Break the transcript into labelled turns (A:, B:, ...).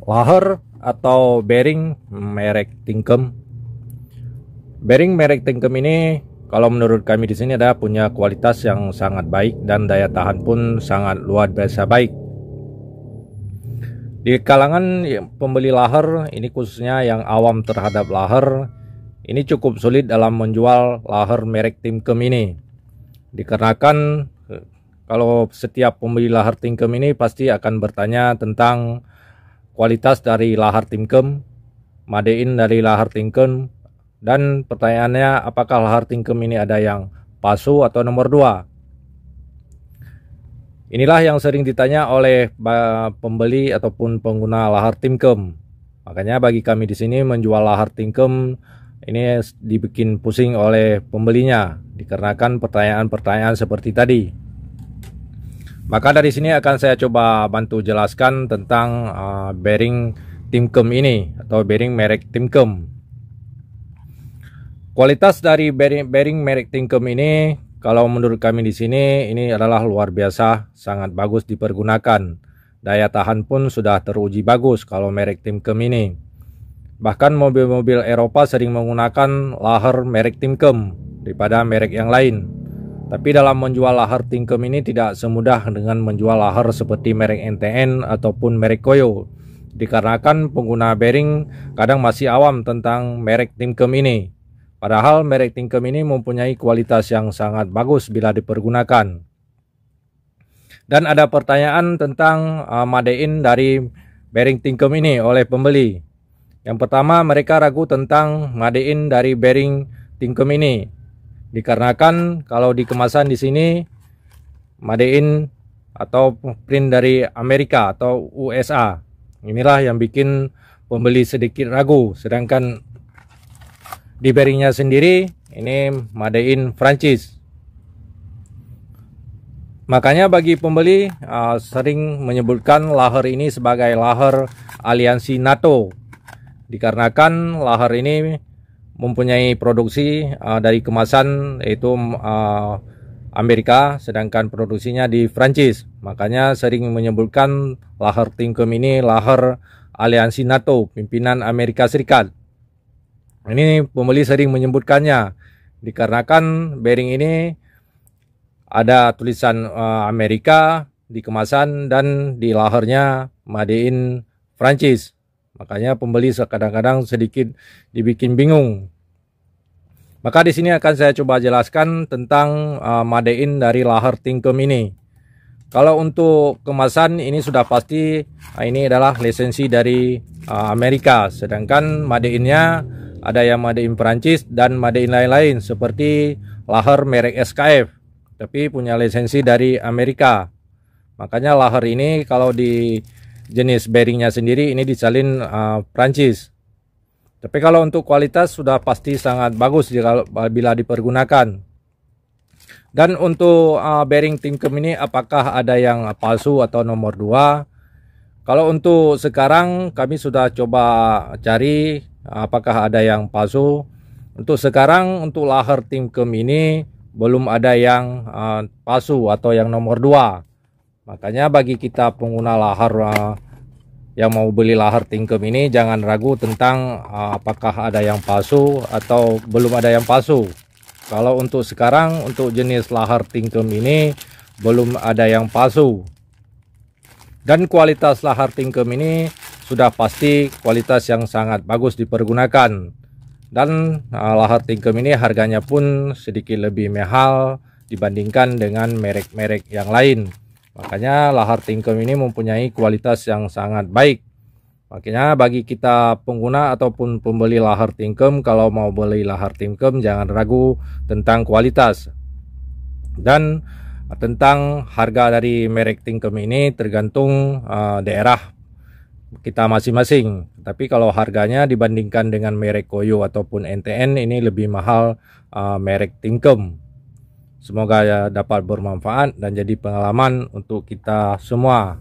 A: Lahar atau bearing merek Tinkem. Bearing merek Tinkem ini kalau menurut kami di sini ada punya kualitas yang sangat baik dan daya tahan pun sangat luar biasa baik. Di kalangan pembeli lahar ini, khususnya yang awam terhadap lahar, ini cukup sulit dalam menjual lahar merek Tinkem ini. Dikarenakan kalau setiap pembeli lahar Tinkem ini pasti akan bertanya tentang kualitas dari lahar Tinkem, madein dari lahar Tinkem, dan pertanyaannya apakah lahar Tinkem ini ada yang palsu atau nomor 2. Inilah yang sering ditanya oleh pembeli ataupun pengguna lahar Tinkem. Makanya bagi kami di sini menjual lahar Tinkem ini dibikin pusing oleh pembelinya dikarenakan pertanyaan-pertanyaan seperti tadi. Maka dari sini akan saya coba bantu jelaskan tentang bearing Tinkem ini atau bearing merek Tinkem. Kualitas dari bearing merek Tinkem ini kalau menurut kami di sini ini adalah luar biasa, sangat bagus dipergunakan. Daya tahan pun sudah teruji bagus kalau merek Tinkem ini. Bahkan mobil-mobil Eropa sering menggunakan lahar merek Tinkem daripada merek yang lain. Tapi dalam menjual lahar Tinkem ini tidak semudah dengan menjual lahar seperti merek NTN ataupun merek Koyo. Dikarenakan pengguna bearing kadang masih awam tentang merek Tinkem ini. Padahal merek Tinkem ini mempunyai kualitas yang sangat bagus bila dipergunakan. Dan ada pertanyaan tentang madein dari bearing Tinkem ini oleh pembeli. Yang pertama, mereka ragu tentang madein dari bearing Tinkem ini. Dikarenakan kalau di kemasan di sini madein atau print dari Amerika atau USA. Inilah yang bikin pembeli sedikit ragu. Sedangkan di bearingnya sendiri ini madein Prancis. Makanya bagi pembeli sering menyebutkan lahar ini sebagai lahar aliansi NATO. Dikarenakan lahar ini mempunyai produksi dari kemasan yaitu Amerika, sedangkan produksinya di Prancis. Makanya sering menyebutkan lahar Tinkem ini lahar aliansi NATO, pimpinan Amerika Serikat. Ini pembeli sering menyebutkannya dikarenakan bearing ini ada tulisan Amerika di kemasan dan di laharnya madein Prancis. Makanya pembeli kadang-kadang sedikit dibikin bingung. Maka di sini akan saya coba jelaskan tentang madein dari lahar Tinkem ini. Kalau untuk kemasan ini sudah pasti ini adalah lisensi dari Amerika. Sedangkan madeinnya ada yang madein Prancis dan madein lain-lain seperti lahar merek SKF. Tapi punya lisensi dari Amerika. Makanya lahar ini kalau di jenis bearingnya sendiri ini disalin Prancis. Tapi kalau untuk kualitas sudah pasti sangat bagus bila dipergunakan. Dan untuk bearing Tinkem ini apakah ada yang palsu atau nomor 2? Kalau untuk sekarang kami sudah coba cari apakah ada yang palsu. Untuk sekarang untuk lahar Tinkem ini belum ada yang palsu atau yang nomor 2. Makanya bagi kita pengguna lahar yang mau beli lahar Tinkem ini jangan ragu tentang apakah ada yang palsu atau belum ada yang palsu. Kalau untuk sekarang untuk jenis lahar Tinkem ini belum ada yang palsu. Dan kualitas lahar Tinkem ini sudah pasti kualitas yang sangat bagus dipergunakan. Dan lahar Tinkem ini harganya pun sedikit lebih mahal dibandingkan dengan merek-merek yang lain. Makanya lahar Tinkem ini mempunyai kualitas yang sangat baik. Makanya bagi kita pengguna ataupun pembeli lahar Tinkem, kalau mau beli lahar Tinkem jangan ragu tentang kualitas. Dan tentang harga dari merek Tinkem ini tergantung daerah kita masing-masing. Tapi kalau harganya dibandingkan dengan merek Koyo ataupun NTN ini lebih mahal merek Tinkem. Semoga dapat bermanfaat dan jadi pengalaman untuk kita semua.